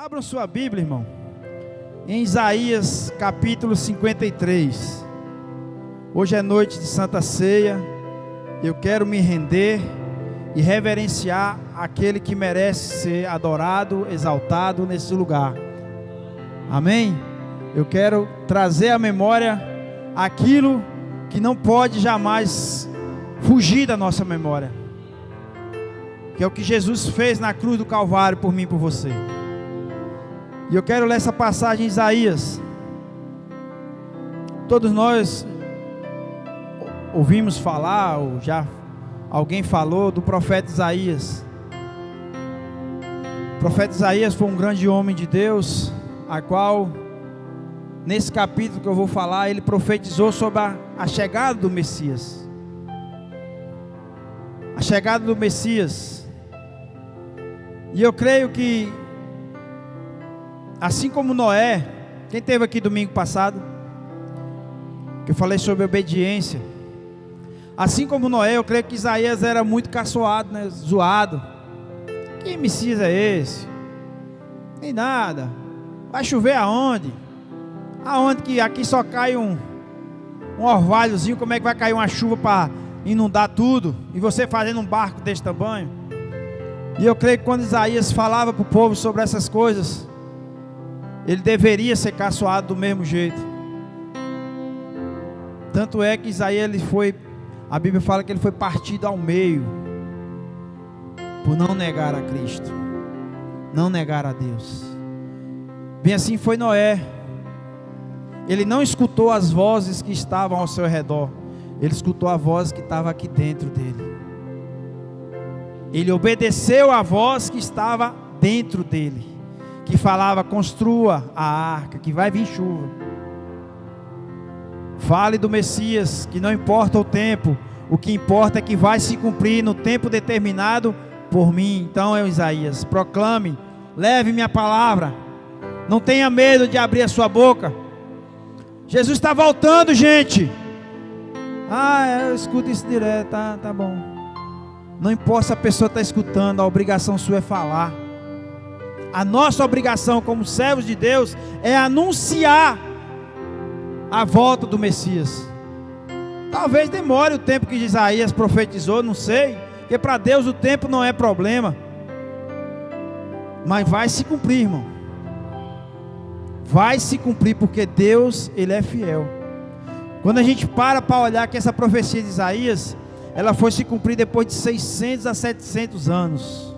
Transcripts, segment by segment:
Abram sua Bíblia, irmão, em Isaías capítulo 53. Hoje é noite de Santa Ceia. Eu quero me render e reverenciar aquele que merece ser adorado, exaltado nesse lugar. Amém? Eu quero trazer à memória aquilo que não pode jamais fugir da nossa memória, que é o que Jesus fez na cruz do Calvário por mim e por você. E eu quero ler essa passagem em Isaías. Todos nós ouvimos falar, ou já alguém falou do profeta Isaías. O profeta Isaías foi um grande homem de Deus, a qual, nesse capítulo que eu vou falar, ele profetizou sobre a chegada do Messias. A chegada do Messias. E eu creio que, assim como Noé, quem esteve aqui domingo passado, que eu falei sobre obediência, assim como Noé, eu creio que Isaías era muito caçoado, né? Zoado. Que Messias é esse? Nem nada. Vai chover aonde? Aonde que aqui só cai um orvalhozinho? Como é que vai cair uma chuva para inundar tudo? E você fazendo um barco desse tamanho? E eu creio que quando Isaías falava para o povo sobre essas coisas, ele deveria ser caçoado do mesmo jeito. Tanto é que Isaías, a Bíblia fala que ele foi partido ao meio, por não negar a Cristo, não negar a Deus. Bem assim foi Noé. Ele não escutou as vozes que estavam ao seu redor, ele escutou a voz que estava aqui dentro dele. Ele obedeceu a voz que estava dentro dele, que falava: construa a arca, que vai vir chuva. Fale do Messias, que não importa o tempo, o que importa é que vai se cumprir no tempo determinado por mim. Então, Isaías, proclame, leve minha palavra, não tenha medo de abrir a sua boca. Jesus está voltando, gente. Eu escuto isso direto, tá bom. Não importa se a pessoa está escutando, a obrigação sua é falar. A nossa obrigação como servos de Deus é anunciar a volta do Messias. Talvez demore o tempo que Isaías profetizou, não sei, porque para Deus o tempo não é problema, mas vai se cumprir, irmão. Vai se cumprir, porque Deus, Ele é fiel. Quando a gente para olhar que essa profecia de Isaías, ela foi se cumprir depois de 600 a 700 anos.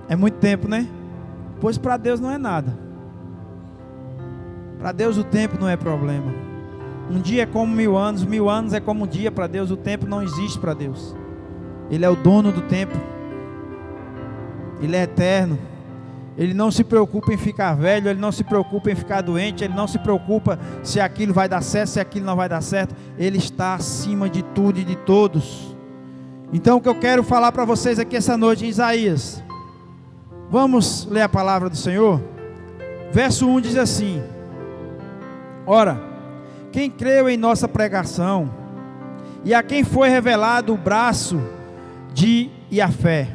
É muito tempo, né? Pois para Deus não é nada. Para Deus o tempo não é problema. Um dia é como 1000 anos é como um dia para Deus. O tempo não existe para Deus. Ele é o dono do tempo. Ele é eterno. Ele não se preocupa em ficar velho, Ele não se preocupa em ficar doente, Ele não se preocupa se aquilo vai dar certo, se aquilo não vai dar certo. Ele está acima de tudo e de todos. Então o que eu quero falar para vocês aqui essa noite em Isaías, vamos ler a palavra do Senhor? Verso 1 diz assim: ora, quem creu em nossa pregação, e a quem foi revelado o braço de Iafé,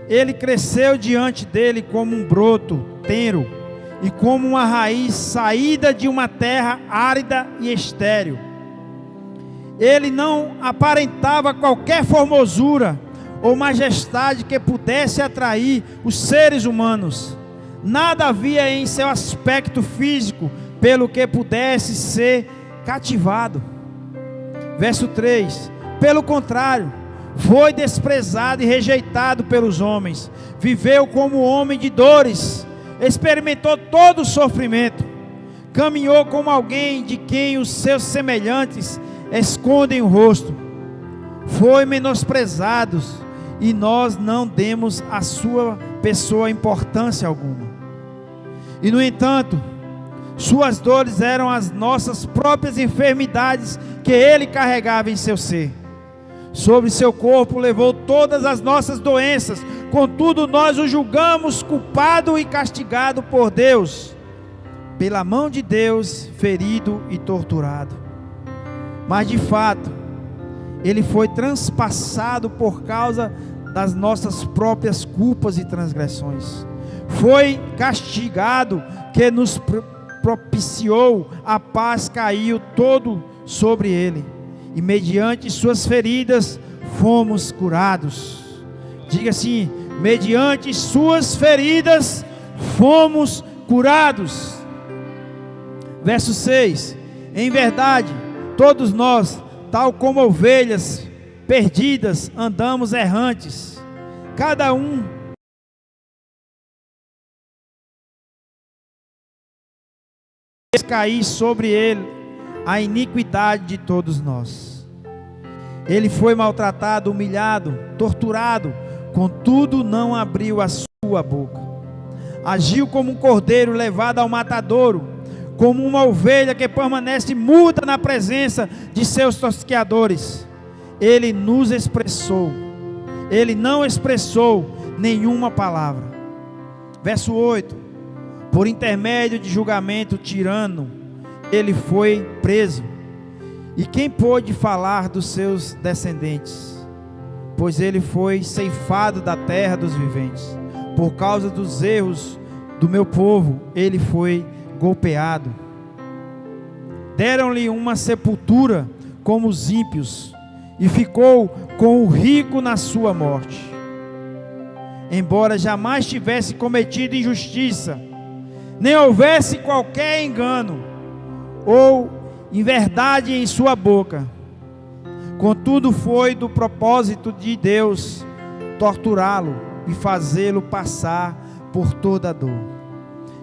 ele cresceu diante dele como um broto tenro, e como uma raiz saída de uma terra árida e estéril. Ele não aparentava qualquer formosura ou majestade que pudesse atrair os seres humanos. Nada havia em seu aspecto físico pelo que pudesse ser cativado. Verso 3: pelo contrário, foi desprezado e rejeitado pelos homens, viveu como homem de dores, experimentou todo o sofrimento, caminhou como alguém de quem os seus semelhantes escondem o rosto. Foi menosprezado e nós não demos à sua pessoa importância alguma. E no entanto, suas dores eram as nossas próprias enfermidades que ele carregava em seu ser. Sobre seu corpo levou todas as nossas doenças, contudo nós o julgamos culpado e castigado por Deus, pela mão de Deus, ferido e torturado. Mas de fato, ele foi transpassado por causa das nossas próprias culpas e transgressões, foi castigado, que nos propiciou a paz, caiu todo sobre ele, e mediante suas feridas fomos curados. Diga assim: mediante suas feridas fomos curados. Verso 6: em verdade, todos nós, tal como ovelhas perdidas, andamos errantes, cada um cair sobre ele a iniquidade de todos nós. Ele foi maltratado, humilhado, torturado, contudo não abriu a sua boca. Agiu como um cordeiro levado ao matadouro, como uma ovelha que permanece muda na presença de seus tosqueadores. Ele nos expressou, ele não expressou nenhuma palavra. Verso 8: por intermédio de julgamento tirano, ele foi preso. E quem pôde falar dos seus descendentes? Pois ele foi ceifado da terra dos viventes. Por causa dos erros do meu povo, ele foi golpeado. Deram-lhe uma sepultura como os ímpios, e ficou com o rico na sua morte. Embora jamais tivesse cometido injustiça, nem houvesse qualquer engano ou inverdade em sua boca, contudo foi do propósito de Deus torturá-lo e fazê-lo passar por toda a dor.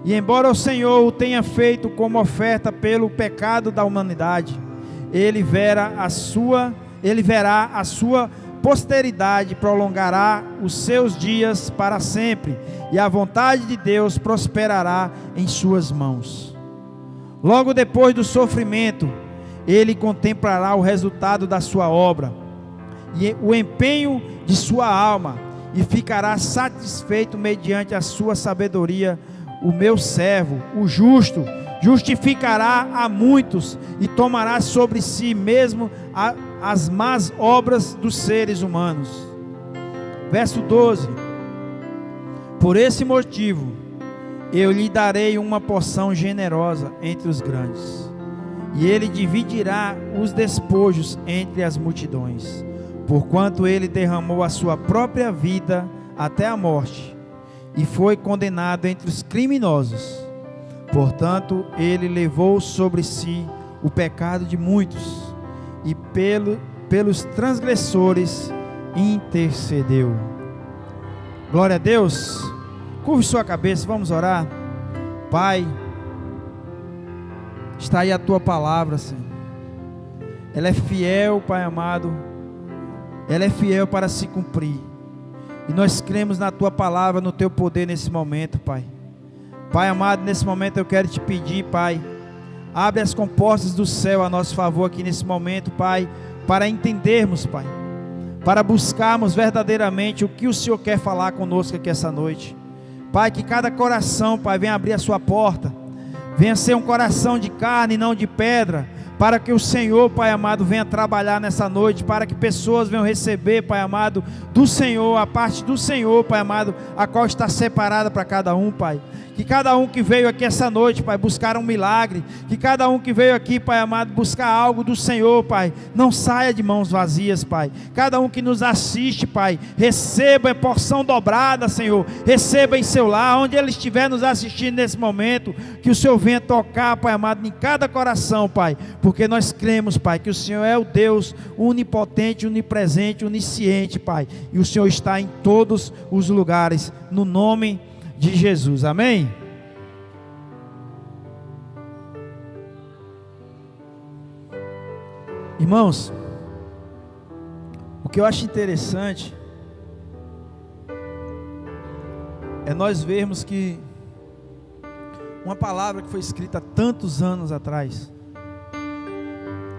E embora o Senhor o tenha feito como oferta pelo pecado da humanidade, ele verá a sua posteridade, prolongará os seus dias para sempre, e a vontade de Deus prosperará em suas mãos. Logo depois do sofrimento, ele contemplará o resultado da sua obra e o empenho de sua alma, e ficará satisfeito mediante a sua sabedoria. O meu servo, o justo, justificará a muitos e tomará sobre si mesmo as más obras dos seres humanos. Verso 12: por esse motivo eu lhe darei uma porção generosa entre os grandes, e ele dividirá os despojos entre as multidões, porquanto ele derramou a sua própria vida até a morte, e foi condenado entre os criminosos. Portanto, ele levou sobre si o pecado de muitos, e pelos transgressores intercedeu. Glória a Deus. Curve sua cabeça, vamos orar. Pai, está aí a tua palavra, Senhor. Ela é fiel, Pai amado. Ela é fiel para se cumprir. E nós cremos na tua palavra, no teu poder nesse momento, Pai. Pai amado, nesse momento eu quero te pedir, Pai, abre as comportas do céu a nosso favor aqui nesse momento, Pai, para entendermos, Pai, para buscarmos verdadeiramente o que o Senhor quer falar conosco aqui essa noite. Pai, que cada coração, Pai, venha abrir a sua porta, venha ser um coração de carne e não de pedra, para que o Senhor, Pai amado, venha trabalhar nessa noite, para que pessoas venham receber, Pai amado, do Senhor, a parte do Senhor, Pai amado, a qual está separada para cada um, Pai. Que cada um que veio aqui essa noite, Pai, buscar um milagre, que cada um que veio aqui, Pai amado, buscar algo do Senhor, Pai, não saia de mãos vazias, Pai. Cada um que nos assiste, Pai, receba a porção dobrada, Senhor, receba em seu lar, onde ele estiver nos assistindo nesse momento, que o Senhor venha tocar, Pai amado, em cada coração, Pai, porque nós cremos, Pai, que o Senhor é o Deus onipotente, onipresente, onisciente, Pai, e o Senhor está em todos os lugares, no nome de Jesus, amém? Irmãos, o que eu acho interessante é nós vermos que uma palavra que foi escrita há tantos anos atrás,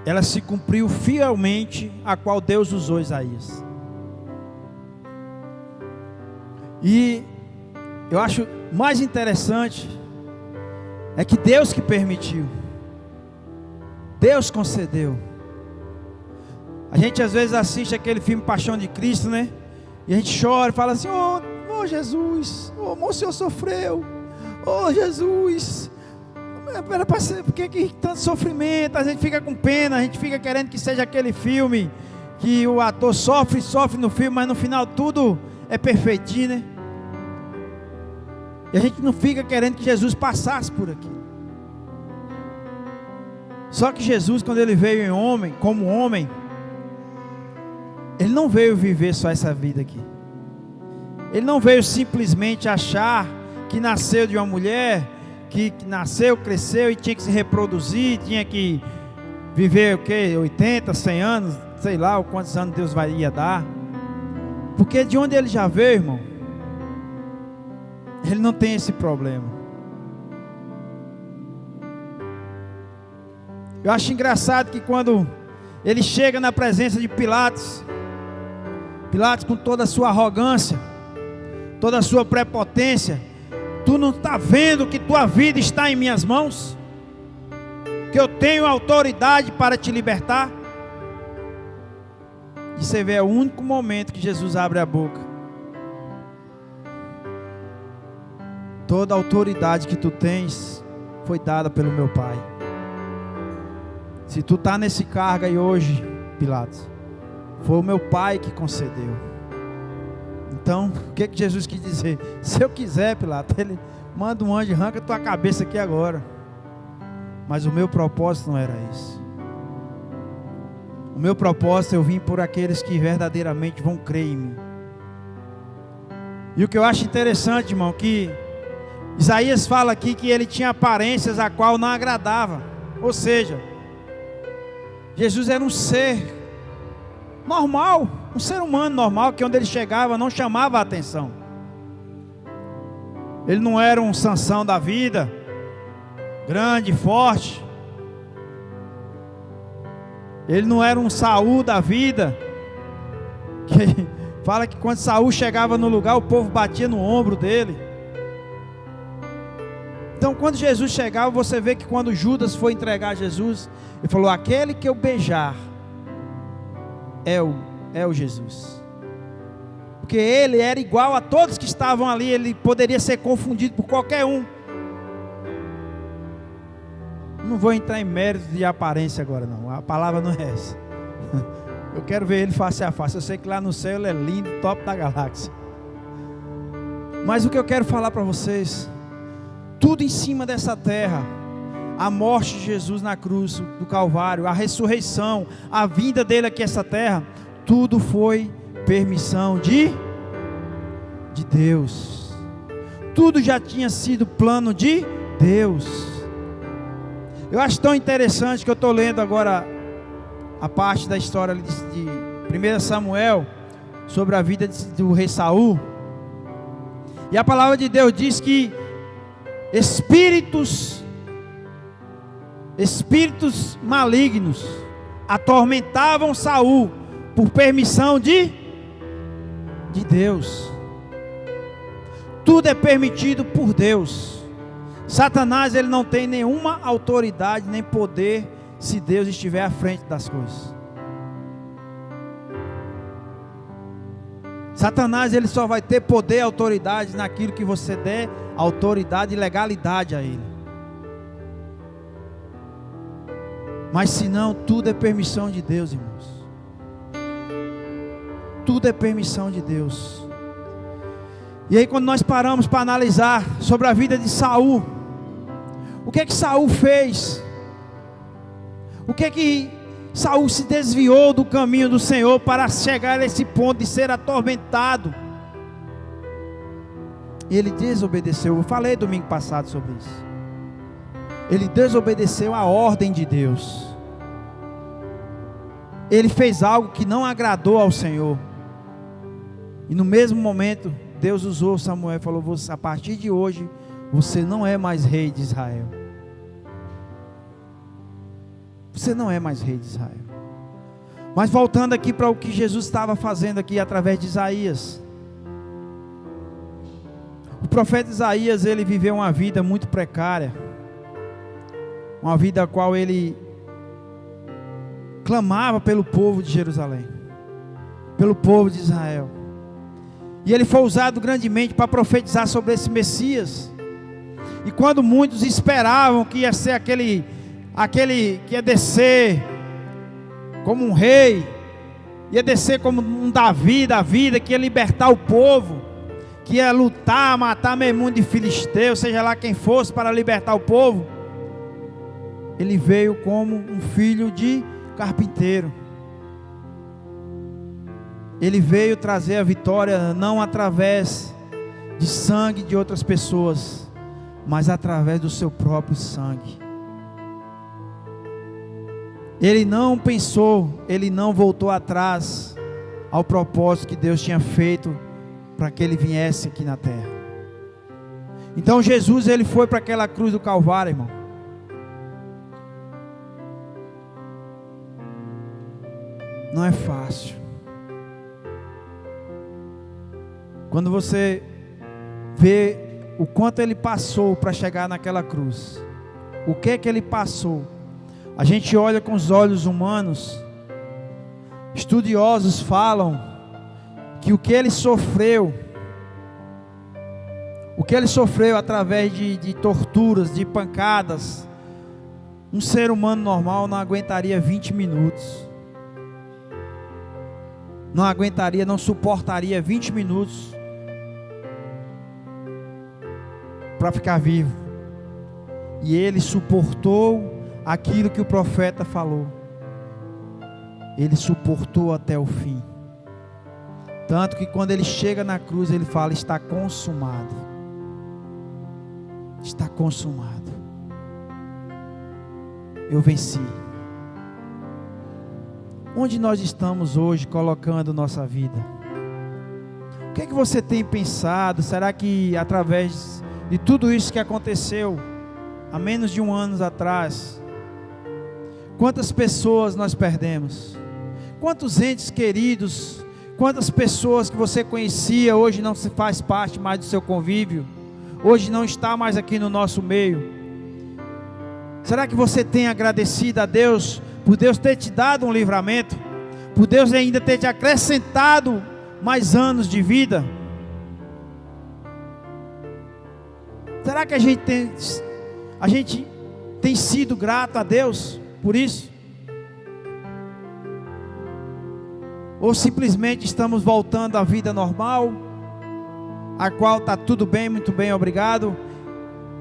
ela se cumpriu fielmente, a qual Deus usou Isaías. E eu acho mais interessante é que Deus que permitiu, Deus concedeu. A gente às vezes assiste aquele filme Paixão de Cristo, né? E a gente chora e fala assim: oh oh Jesus, oh, o Senhor sofreu, oh Jesus, era para ser, por que tanto sofrimento? A gente fica com pena, a gente fica querendo que seja aquele filme que o ator sofre no filme, mas no final tudo é perfeitinho, né? E a gente não fica querendo que Jesus passasse por aqui. Só que Jesus, quando ele veio em homem, como homem, ele não veio viver só essa vida aqui. Ele não veio simplesmente achar que nasceu de uma mulher, que nasceu, cresceu e tinha que se reproduzir, tinha que viver o quê? 80, 100 anos, sei lá quantos anos Deus ia dar. Porque de onde ele já veio, irmão, ele não tem esse problema. Eu acho engraçado que quando ele chega na presença de Pilatos, Pilatos com toda a sua arrogância, toda a sua prepotência, tu não está vendo que tua vida está em minhas mãos? Que eu tenho autoridade para te libertar? E você vê, é o único momento que Jesus abre a boca. Toda a autoridade que tu tens foi dada pelo meu Pai. Se tu está nesse cargo aí hoje, Pilatos, foi o meu Pai que concedeu. Então, o que Jesus quis dizer? Se eu quiser, Pilatos, ele manda um anjo, arranca tua cabeça aqui agora. Mas o meu propósito não era isso. O meu propósito, eu vim por aqueles que verdadeiramente vão crer em mim. E o que eu acho interessante, irmão, que Isaías fala aqui que ele tinha aparências a qual não agradava. Ou seja, Jesus era um ser normal, um ser humano normal, que onde ele chegava não chamava a atenção. Ele não era um Sansão da vida, grande, forte. Ele não era um Saul da vida, que fala que quando Saul chegava no lugar, o povo batia no ombro dele. Então quando Jesus chegava, você vê que quando Judas foi entregar Jesus, ele falou, aquele que eu beijar é o Jesus. Porque ele era igual a todos que estavam ali, ele poderia ser confundido por qualquer um. Não vou entrar em mérito de aparência agora não, a palavra não é essa. Eu quero ver ele face a face. Eu sei que lá no céu ele é lindo, top da galáxia. Mas o que eu quero falar para vocês, tudo em cima dessa terra, a morte de Jesus na cruz do Calvário, a ressurreição, a vinda dele aqui a essa terra, tudo foi permissão de Deus. Tudo já tinha sido plano de Deus. Eu acho tão interessante que eu estou lendo agora a parte da história de 1 Samuel, sobre a vida do rei Saul. E a palavra de Deus diz que espíritos malignos atormentavam Saul por permissão de Deus. Tudo é permitido por Deus. Satanás, ele não tem nenhuma autoridade nem poder se Deus estiver à frente das coisas. Satanás, ele só vai ter poder e autoridade naquilo que você der autoridade e legalidade a ele. Mas se não, tudo é permissão de Deus, irmãos. Tudo é permissão de Deus. E aí quando nós paramos para analisar sobre a vida de Saul, o que é que Saul fez? O que é que Saul se desviou do caminho do Senhor para chegar a esse ponto de ser atormentado? E ele desobedeceu. Eu falei domingo passado sobre isso. Ele desobedeceu a ordem de Deus. Ele fez algo que não agradou ao Senhor. E no mesmo momento, Deus usou Samuel e falou, a partir de hoje, você não é mais rei de Israel. Você não é mais rei de Israel. Mas voltando aqui para o que Jesus estava fazendo aqui através de Isaías. O profeta Isaías, ele viveu uma vida muito precária. Uma vida a qual ele clamava pelo povo de Jerusalém, pelo povo de Israel. E ele foi usado grandemente para profetizar sobre esse Messias. E quando muitos esperavam que ia ser aquele que ia descer como um rei, ia descer como um Davi da vida, que ia libertar o povo, que ia lutar, matar meio mundo de filisteu, seja lá quem fosse, para libertar o povo, ele veio como um filho de carpinteiro. Ele veio trazer a vitória não através de sangue de outras pessoas, mas através do seu próprio sangue. Ele não pensou, ele não voltou atrás ao propósito que Deus tinha feito para que ele viesse aqui na terra. Então Jesus, ele foi para aquela cruz do Calvário, irmão. Não é fácil. Quando você vê o quanto ele passou para chegar naquela cruz, o que é que ele passou? A gente olha com os olhos humanos. Estudiosos falam que o que ele sofreu através de torturas, de pancadas, um ser humano normal não aguentaria 20 minutos. Não aguentaria, não suportaria 20 minutos para ficar vivo. E ele suportou aquilo que o profeta falou. Ele suportou até o fim. Tanto que quando ele chega na cruz, ele fala: está consumado. Está consumado. Eu venci. Onde nós estamos hoje colocando nossa vida? O que é que você tem pensado? Será que através de tudo isso que aconteceu há menos de um ano atrás, quantas pessoas nós perdemos? Quantos entes queridos, quantas pessoas que você conhecia hoje não se faz parte mais do seu convívio, hoje não está mais aqui no nosso meio? Será que você tem agradecido a Deus por Deus ter te dado um livramento, por Deus ainda ter te acrescentado mais anos de vida? Será que a gente tem sido grato a Deus por isso? Ou simplesmente estamos voltando à vida normal, a qual está tudo bem, muito bem, obrigado,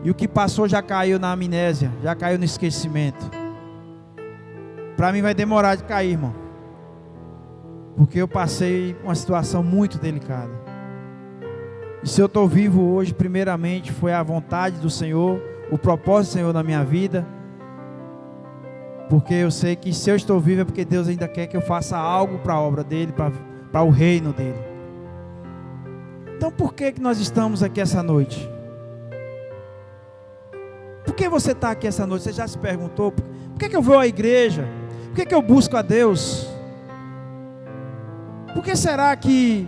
e o que passou já caiu na amnésia, já caiu no esquecimento? Para mim vai demorar de cair, irmão, porque eu passei uma situação muito delicada. E se eu estou vivo hoje, primeiramente foi a vontade do Senhor, o propósito do Senhor na minha vida, porque eu sei que se eu estou vivo é porque Deus ainda quer que eu faça algo para a obra dele, para o reino dele. Então por que nós estamos aqui essa noite? Por que você está aqui essa noite? Você já se perguntou? Por que eu vou à igreja? Por que eu busco a Deus? Por que será que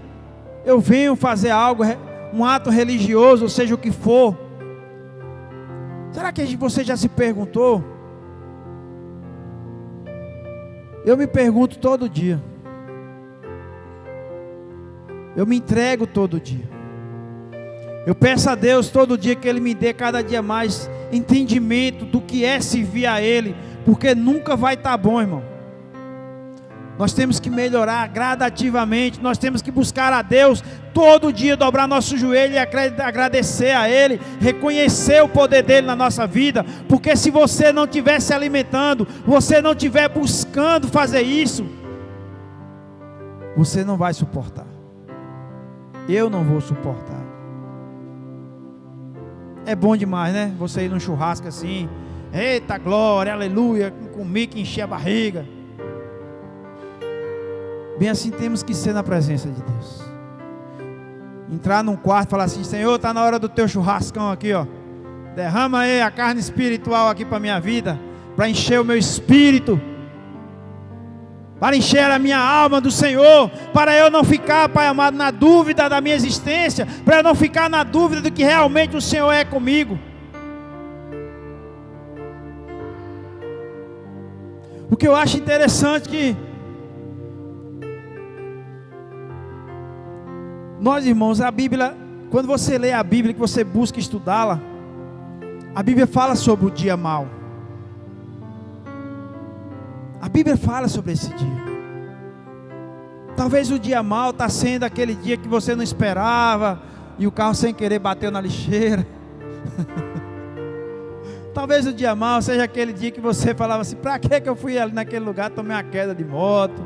eu venho fazer algo, um ato religioso, ou seja o que for? Será que você já se perguntou? Eu me pergunto todo dia. Eu me entrego todo dia. Eu peço a Deus todo dia que Ele me dê cada dia mais entendimento do que é servir a Ele, porque nunca vai estar bom, irmão. Nós temos que melhorar gradativamente, nós temos que buscar a Deus todo dia, dobrar nosso joelho e agradecer a Ele, reconhecer o poder dEle na nossa vida, porque se você não estiver se alimentando, você não estiver buscando fazer isso, você não vai suportar. Eu não vou suportar. É bom demais, né? Você ir num churrasco assim, eita glória, aleluia, comer que encher a barriga. Bem assim temos que ser na presença de Deus. Entrar num quarto e falar assim: Senhor, está na hora do teu churrascão aqui, ó. Derrama aí a carne espiritual aqui para a minha vida, para encher o meu espírito, para encher a minha alma do Senhor, para eu não ficar, Pai amado, na dúvida da minha existência, para eu não ficar na dúvida do que realmente o Senhor é comigo. O que eu acho interessante que Nós, irmãos, a Bíblia, quando você lê a Bíblia, que você busca estudá-la, a Bíblia fala sobre o dia mau. A Bíblia fala sobre esse dia. Talvez o dia mau está sendo aquele dia que você não esperava e o carro sem querer bateu na lixeira. Talvez o dia mau seja aquele dia que você falava assim: para que eu fui ali naquele lugar, tomei uma queda de moto,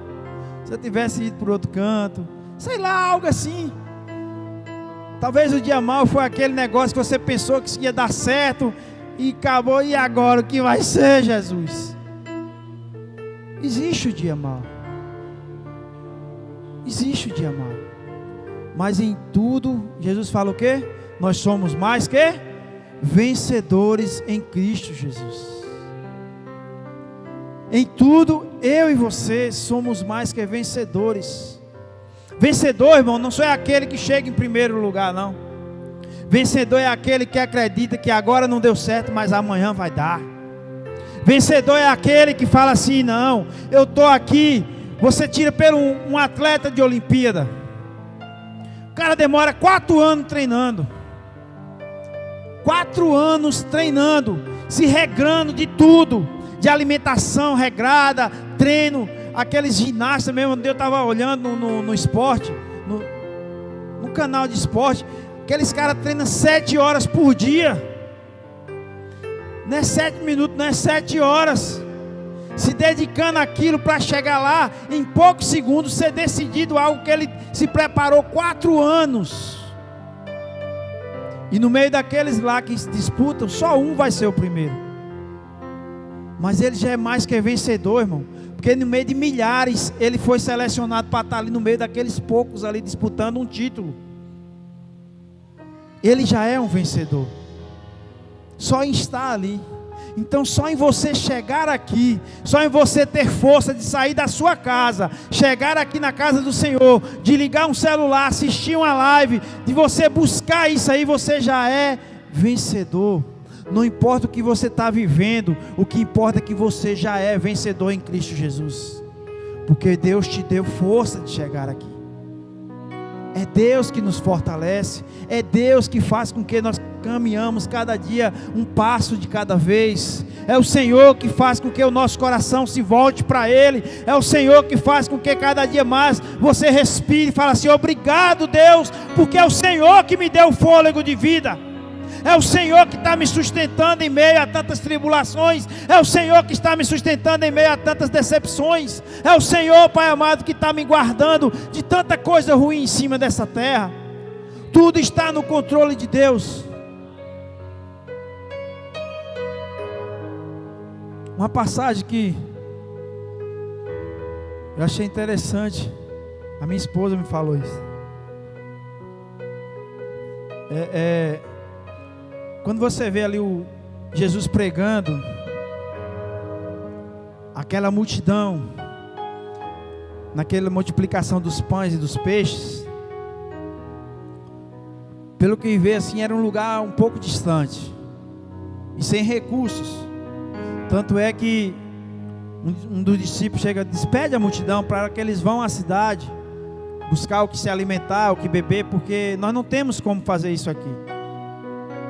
se eu tivesse ido por outro canto, sei lá, algo assim. Talvez o dia mau foi aquele negócio que você pensou que ia dar certo e acabou, e agora o que vai ser, Jesus? Existe o dia mau. Existe o dia mau. Mas em tudo, Jesus fala o quê? Nós somos mais que vencedores em Cristo Jesus. Em tudo, eu e você somos mais que vencedores. Vencedor, irmão, não só é aquele que chega em primeiro lugar, não. Vencedor é aquele que acredita que agora não deu certo, mas amanhã vai dar. Vencedor é aquele que fala assim: não, eu estou aqui. Você tira pelo um atleta de Olimpíada, o cara demora 4 anos treinando, 4 anos treinando, se regrando de tudo, de alimentação regrada, treino, aqueles ginastas mesmo. Eu estava olhando no esporte, no canal de esporte, aqueles caras treinam 7 horas por dia, não é 7 minutos, não é 7 horas, se dedicando àquilo para chegar lá, em poucos segundos, ser decidido algo que ele se preparou 4 anos. E no meio daqueles lá que se disputam, só um vai ser o primeiro. Mas ele já é mais que vencedor, irmão. Porque no meio de milhares, ele foi selecionado para estar ali no meio daqueles poucos ali disputando um título. Ele já é um vencedor. Só em estar ali. Então só em você chegar aqui, só em você ter força de sair da sua casa, chegar aqui na casa do Senhor, de ligar um celular, assistir uma live, de você buscar isso aí, você já é vencedor. Não importa o que você está vivendo, o que importa é que você já é vencedor em Cristo Jesus. Porque Deus te deu força de chegar aqui. É Deus que nos fortalece, é Deus que faz com que nós caminhamos cada dia um passo de cada vez. É o Senhor que faz com que o nosso coração se volte para Ele. É o Senhor que faz com que cada dia mais você respire e fale assim: obrigado, Deus, porque é o Senhor que me deu o fôlego de vida. É o Senhor que está me sustentando em meio a tantas tribulações. É o Senhor que está me sustentando em meio a tantas decepções. É o Senhor, Pai amado, que está me guardando de tanta coisa ruim em cima dessa terra. Tudo está no controle de Deus. Uma passagem que eu achei interessante, a minha esposa me falou isso. Quando você vê ali o Jesus pregando, aquela multidão, naquela multiplicação dos pães e dos peixes, pelo que vê assim, era um lugar um pouco distante e sem recursos. Tanto é que um dos discípulos chega e despede a multidão para que eles vão à cidade buscar o que se alimentar, o que beber, porque nós não temos como fazer isso aqui.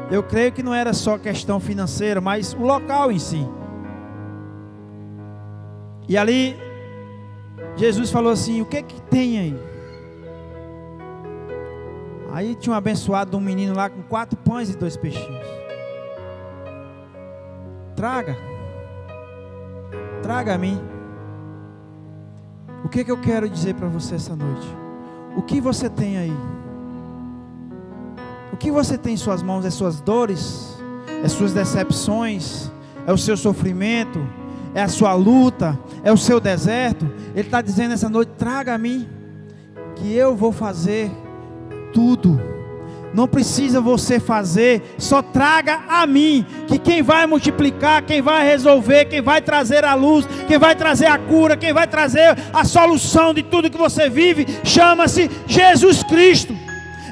Eu creio que não era só questão financeira, mas o local em si. E ali, Jesus falou assim: o que que tem aí? Aí tinha um abençoado de um menino lá com 4 pães e 2 peixinhos. Traga a mim. O que que eu quero dizer para você essa noite? O que você tem aí? O que você tem em suas mãos? É suas dores? É suas decepções? É o seu sofrimento? É a sua luta? É o seu deserto? Ele está dizendo essa noite: traga a mim, que eu vou fazer tudo. Não precisa você fazer, só traga a mim, que quem vai multiplicar, quem vai resolver, quem vai trazer a luz, quem vai trazer a cura, quem vai trazer a solução de tudo que você vive, chama-se Jesus Cristo.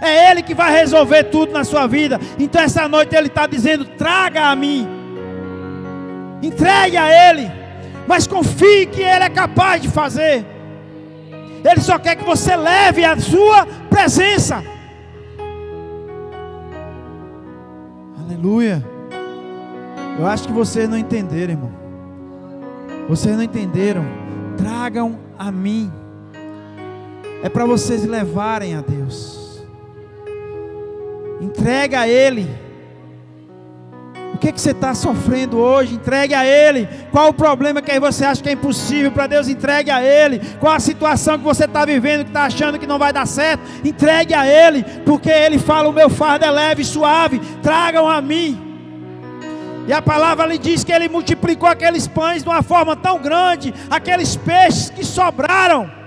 É Ele que vai resolver tudo na sua vida. Então essa noite Ele está dizendo: traga a mim, entregue a Ele, mas confie que Ele é capaz de fazer. Ele só quer que você leve a sua presença. Aleluia. Eu acho que vocês não entenderam, irmão. Vocês não entenderam. Tragam a mim. É para vocês levarem a Deus. Entregue a Ele. O que você está sofrendo hoje? Entregue a Ele. Qual o problema que você acha que é impossível para Deus? Entregue a Ele. Qual a situação que você está vivendo, que está achando que não vai dar certo? Entregue a Ele, porque Ele fala: o meu fardo é leve e suave, tragam a mim. E a palavra lhe diz que Ele multiplicou aqueles pães de uma forma tão grande, aqueles peixes que sobraram.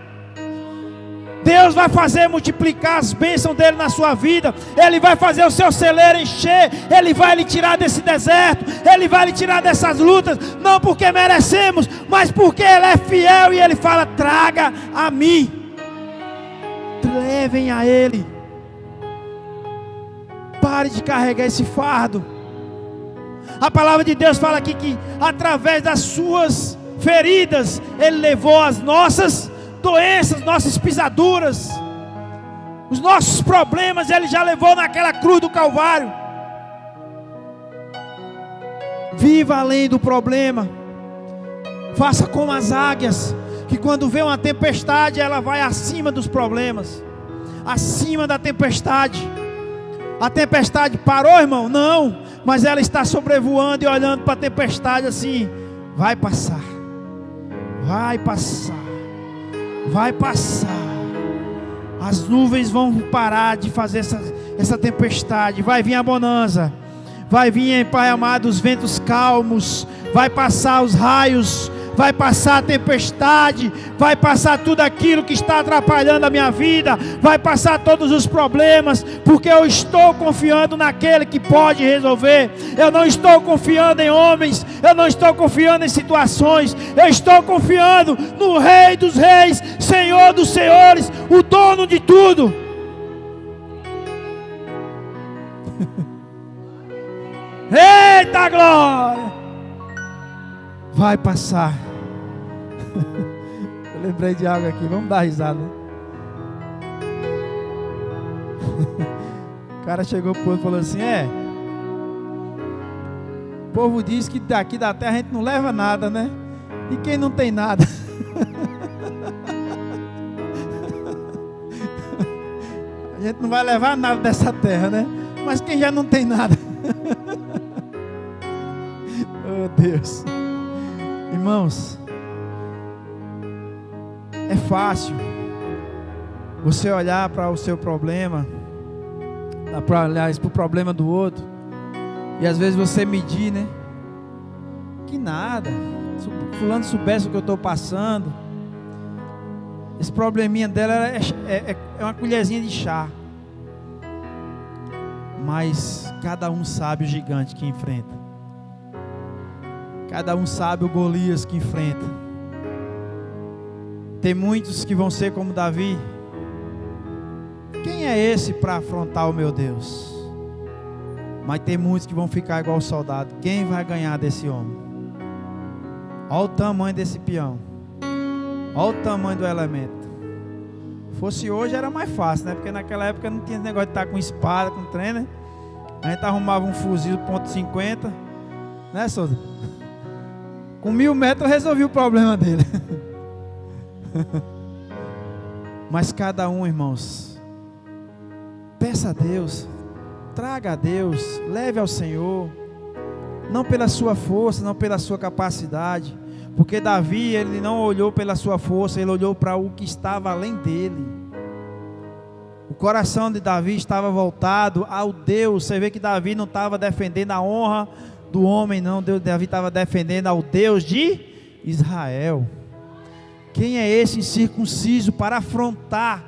Deus vai fazer multiplicar as bênçãos dele na sua vida. Ele vai fazer o seu celeiro encher. Ele vai lhe tirar desse deserto. Ele vai lhe tirar dessas lutas. Não porque merecemos, mas porque Ele é fiel. E Ele fala: traga a mim. Levem a Ele. Pare de carregar esse fardo. A palavra de Deus fala aqui que através das suas feridas Ele levou as nossas doenças, nossas pisaduras, os nossos problemas. Ele já levou naquela cruz do Calvário. Viva além do problema. Faça como as águias, que quando vê uma tempestade, ela vai acima dos problemas, acima da tempestade. A tempestade parou, irmão? Não, mas ela está sobrevoando e olhando para a tempestade assim: vai passar, vai passar, vai passar. As nuvens vão parar de fazer essa tempestade. Vai vir a bonança. Vai vir, Pai amado, os ventos calmos. Vai passar os raios. Vai passar a tempestade. Vai passar tudo aquilo que está atrapalhando a minha vida. Vai passar todos os problemas. Porque eu estou confiando naquele que pode resolver. Eu não estou confiando em homens. Eu não estou confiando em situações. Eu estou confiando no Rei dos Reis, Senhor dos Senhores, o dono de tudo. Eita glória! Vai passar. Eu lembrei de algo aqui, vamos dar risada. O cara chegou pro povo e falou assim: o povo diz que daqui da terra a gente não leva nada, né? E quem não tem nada? A gente não vai levar nada dessa terra, né? Mas quem já não tem nada? Oh Deus. Irmãos, é fácil você olhar para o seu problema, para olhar para o problema do outro, e às vezes você medir, né? Que nada, se fulano soubesse o que eu estou passando, esse probleminha dela é uma colherzinha de chá. Mas cada um sabe o gigante que enfrenta. Cada um sabe o Golias que enfrenta. Tem muitos que vão ser como Davi. Quem é esse para afrontar o meu Deus? Mas tem muitos que vão ficar igual o soldado. Quem vai ganhar desse homem? Olha o tamanho desse peão. Olha o tamanho do elemento. Se fosse hoje era mais fácil, né? Porque naquela época não tinha negócio de estar com espada, com trem, né? A gente arrumava um fuzil .50, né, Souza? Com 1000 metros eu resolvi o problema dele. Mas cada um, irmãos, peça a Deus, traga a Deus, leve ao Senhor. Não pela sua força, não pela sua capacidade. Porque Davi, ele não olhou pela sua força, ele olhou para o que estava além dele. O coração de Davi estava voltado ao Deus. Você vê que Davi não estava defendendo a honra do homem, não. Davi estava defendendo ao Deus de Israel. Quem é esse incircunciso para afrontar?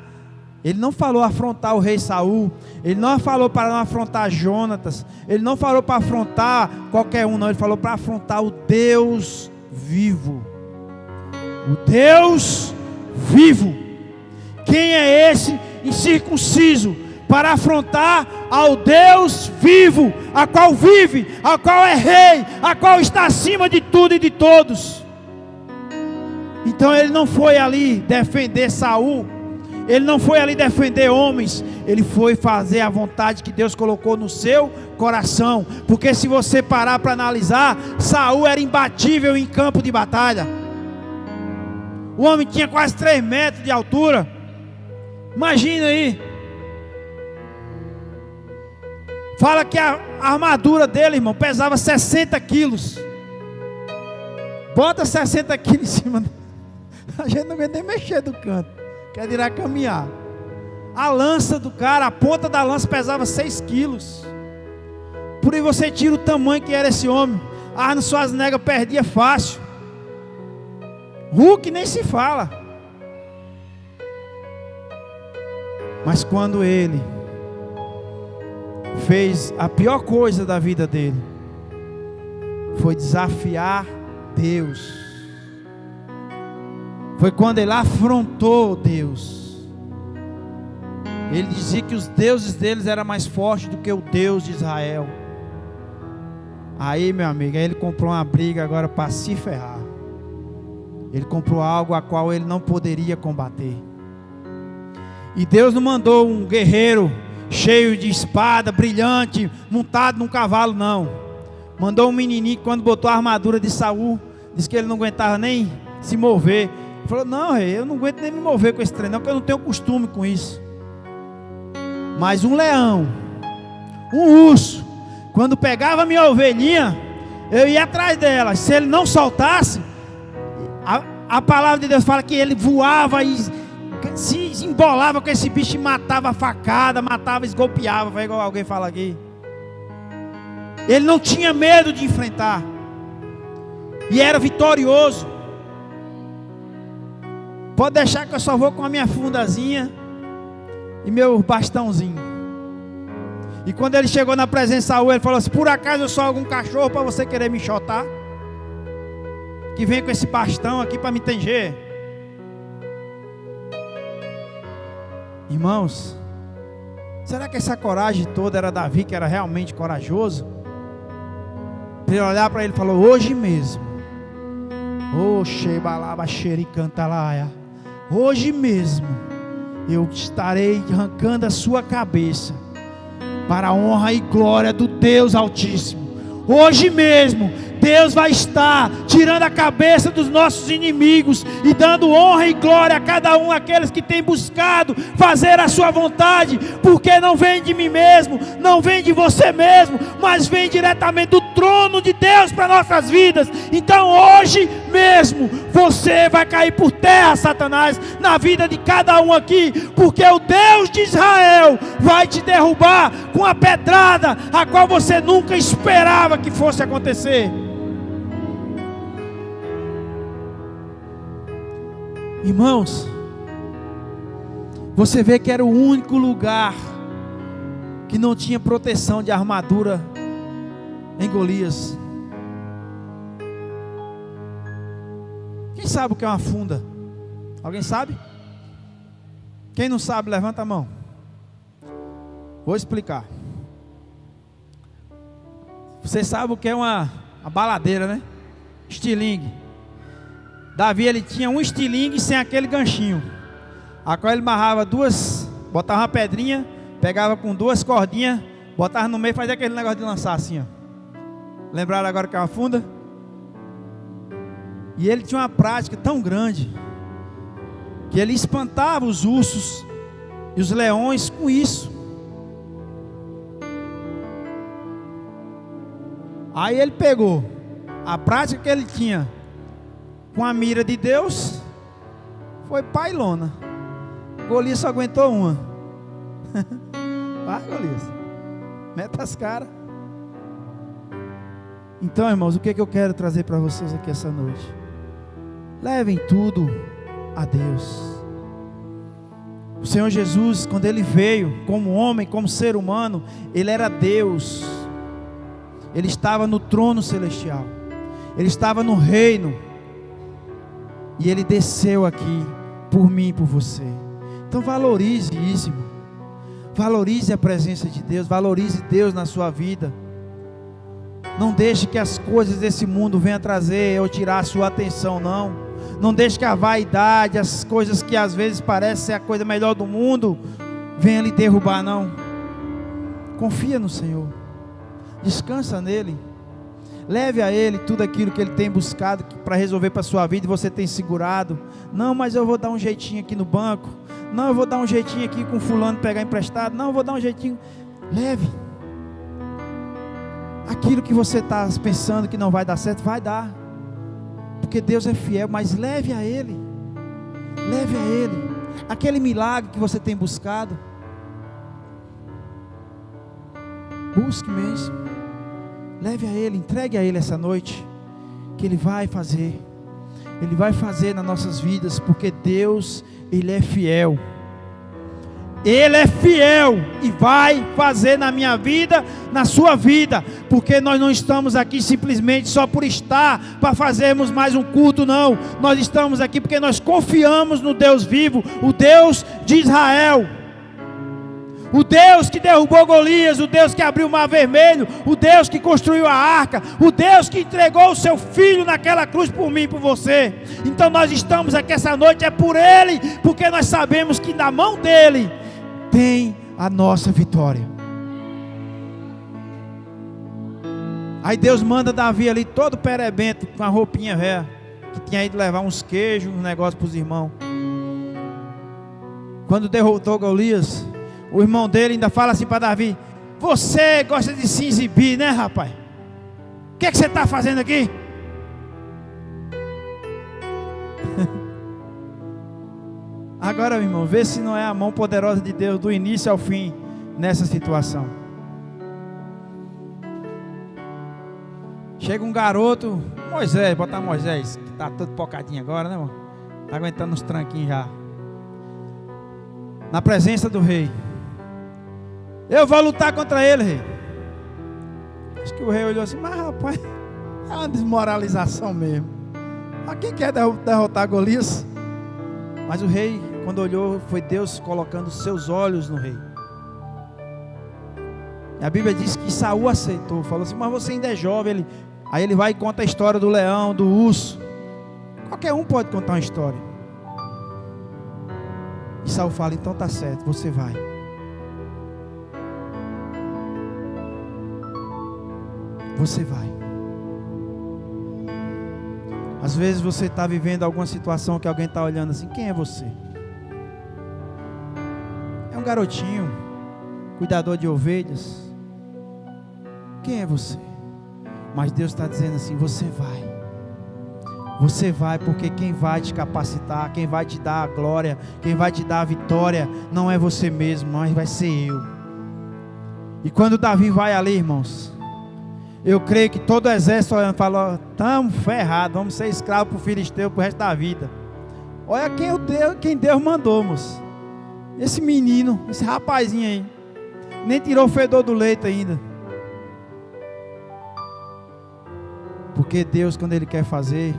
Ele não falou afrontar o rei Saul. Ele não falou para não afrontar Jonatas. Ele não falou para afrontar qualquer um, não. Ele falou para afrontar o Deus vivo. O Deus vivo. Quem é esse incircunciso para afrontar ao Deus vivo, a qual vive, a qual é rei, a qual está acima de tudo e de todos? Então ele não foi ali defender Saul, ele não foi ali defender homens, ele foi fazer a vontade que Deus colocou no seu coração. Porque se você parar para analisar, Saul era imbatível em campo de batalha. O homem tinha quase 3 metros de altura. Imagina aí. Fala que a armadura dele, irmão, pesava 60 quilos. Bota 60 quilos em cima. A gente não aguenta nem mexer do canto. Quer dirá caminhar. A lança do cara, a ponta da lança pesava 6 quilos. Por aí você tira o tamanho que era esse homem. Arnold Schwarzenegger perdia fácil. Hulk nem se fala. Mas quando ele fez a pior coisa da vida dele, foi desafiar Deus. Foi quando ele afrontou Deus. Ele dizia que os deuses deles eram mais fortes do que o Deus de Israel. Aí, meu amigo, aí ele comprou uma briga agora para se ferrar. Ele comprou algo a qual ele não poderia combater. E Deus não mandou um guerreiro cheio de espada, brilhante, montado num cavalo, não. Mandou um menininho que quando botou a armadura de Saul, disse que ele não aguentava nem se mover. Ele falou, não, rei, eu não aguento nem me mover com esse trem, não, porque eu não tenho costume com isso. Mas um leão, um urso, quando pegava minha ovelhinha, eu ia atrás dela. Se ele não soltasse, a palavra de Deus fala que ele voava e se embolava com esse bicho e matava a facada, matava, esgolpeava, foi igual alguém fala aqui. Ele não tinha medo de enfrentar, e era vitorioso. Pode deixar que eu só vou com a minha fundazinha e meu bastãozinho. E quando ele chegou na presença de Saul, ele falou assim: por acaso eu sou algum cachorro para você querer me enxotar? Que vem com esse bastão aqui para me tanger. Irmãos, será que essa coragem toda era Davi, que era realmente corajoso? Ele olhar para ele e falou: hoje mesmo, hoje mesmo eu estarei arrancando a sua cabeça para a honra e glória do Deus Altíssimo. Hoje mesmo Deus vai estar tirando a cabeça dos nossos inimigos e dando honra e glória a cada um daqueles que tem buscado fazer a sua vontade, porque não vem de mim mesmo, não vem de você mesmo, mas vem diretamente do trono de Deus para nossas vidas. Então hoje mesmo você vai cair por terra, Satanás, na vida de cada um aqui, porque o Deus de Israel vai te derrubar com a pedrada a qual você nunca esperava que fosse acontecer. Irmãos, você vê que era o único lugar que não tinha proteção de armadura em Golias. Quem sabe o que é uma funda? Alguém sabe? Quem não sabe, levanta a mão. Vou explicar. Você sabe o que é uma baladeira, né? Estilingue. Davi, ele tinha um estilingue sem aquele ganchinho, a qual ele amarrava duas, botava uma pedrinha, pegava com 2 cordinhas, botava no meio e fazia aquele negócio de lançar assim, ó. Lembraram agora que é uma funda? E ele tinha uma prática tão grande que ele espantava os ursos e os leões com isso. Aí ele pegou a prática que ele tinha com a mira de Deus, foi pailona. Golias só aguentou uma. Vai, Golias, meta as caras. Então, irmãos, o que eu quero trazer para vocês aqui essa noite? Levem tudo a Deus. O Senhor Jesus, quando Ele veio como homem, como ser humano, Ele era Deus. Ele estava no trono celestial, Ele estava no reino, e Ele desceu aqui por mim e por você. Então valorize isso, irmão. Valorize a presença de Deus, valorize Deus na sua vida. Não deixe que as coisas desse mundo venham trazer ou tirar a sua atenção, não. Não deixe que a vaidade, as coisas que às vezes parecem ser a coisa melhor do mundo, venha lhe derrubar, não. Confia no Senhor. Descansa nele. Leve a Ele tudo aquilo que Ele tem buscado para resolver para a sua vida e você tem segurado. Não, mas eu vou dar um jeitinho aqui no banco. Não, eu vou dar um jeitinho aqui com fulano pegar emprestado. Não, eu vou dar um jeitinho. Leve. Aquilo que você está pensando que não vai dar certo, vai dar. Porque Deus é fiel, mas leve a Ele. Leve a Ele. Aquele milagre que você tem buscado. Busque mesmo. Leve a Ele, entregue a Ele essa noite. Que Ele vai fazer. Ele vai fazer nas nossas vidas. Porque Deus, Ele é fiel. Ele é fiel e vai fazer na minha vida, na sua vida, porque nós não estamos aqui simplesmente só por estar, para fazermos mais um culto, não. Nós estamos aqui porque nós confiamos no Deus vivo, o Deus de Israel, o Deus que derrubou Golias, o Deus que abriu o mar vermelho, o Deus que construiu a arca, o Deus que entregou o seu filho naquela cruz por mim e por você. Então nós estamos aqui essa noite, é por Ele, porque nós sabemos que na mão dEle tem a nossa vitória. Aí Deus manda Davi ali todo perebento, com a roupinha velha, que tinha ido levar uns queijos, um negócio para os irmãos. Quando derrotou Golias, o irmão dele ainda fala assim para Davi: você gosta de se exibir, né, rapaz? O que você está fazendo aqui? Agora, meu irmão, vê se não é a mão poderosa de Deus do início ao fim nessa situação. Chega um garoto, Moisés, botar Moisés, que está todo pocadinho agora, né, irmão? Está aguentando uns tranquinhos já. Na presença do rei. Eu vou lutar contra ele, rei. Acho que o rei olhou assim: mas rapaz, é uma desmoralização mesmo. Mas quem quer derrotar Golias? Mas o rei, quando olhou, foi Deus colocando os seus olhos no rei. E a Bíblia diz que Saul aceitou, falou assim: mas você ainda é jovem. Aí ele vai e conta a história do leão, do urso. Qualquer um pode contar uma história. E Saul fala: então tá certo, você vai. Você vai. Às vezes você está vivendo alguma situação que alguém está olhando assim: quem é você? É um garotinho, cuidador de ovelhas. Quem é você? Mas Deus está dizendo assim: você vai. Você vai, porque quem vai te capacitar, quem vai te dar a glória, quem vai te dar a vitória, não é você mesmo, mas vai ser eu. E quando Davi vai ali, irmãos, eu creio que todo o exército olhando falou: estamos ferrados, vamos ser escravos para o filisteu para o resto da vida. Olha quem Deus mandou, moço. Esse menino, esse rapazinho aí, nem tirou o fedor do leite ainda. Porque Deus, quando Ele quer fazer,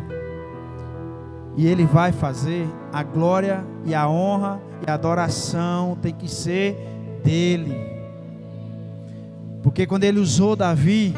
e Ele vai fazer, a glória e a honra e a adoração tem que ser dEle. Porque quando Ele usou Davi,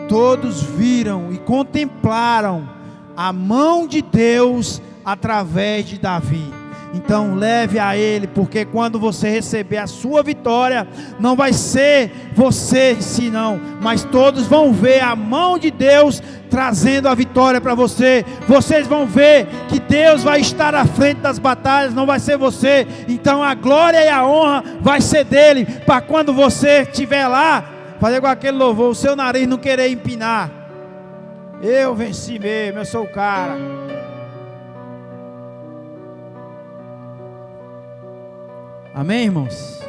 todos viram e contemplaram a mão de Deus através de Davi. Então leve a Ele, porque quando você receber a sua vitória, não vai ser você em si não, mas todos vão ver a mão de Deus trazendo a vitória para você. Vocês vão ver que Deus vai estar à frente das batalhas, não vai ser você. Então a glória e a honra vai ser dele, para quando você estiver lá, fazer com aquele louvor, o seu nariz não querer empinar. Eu venci mesmo, eu sou o cara. Amém, irmãos?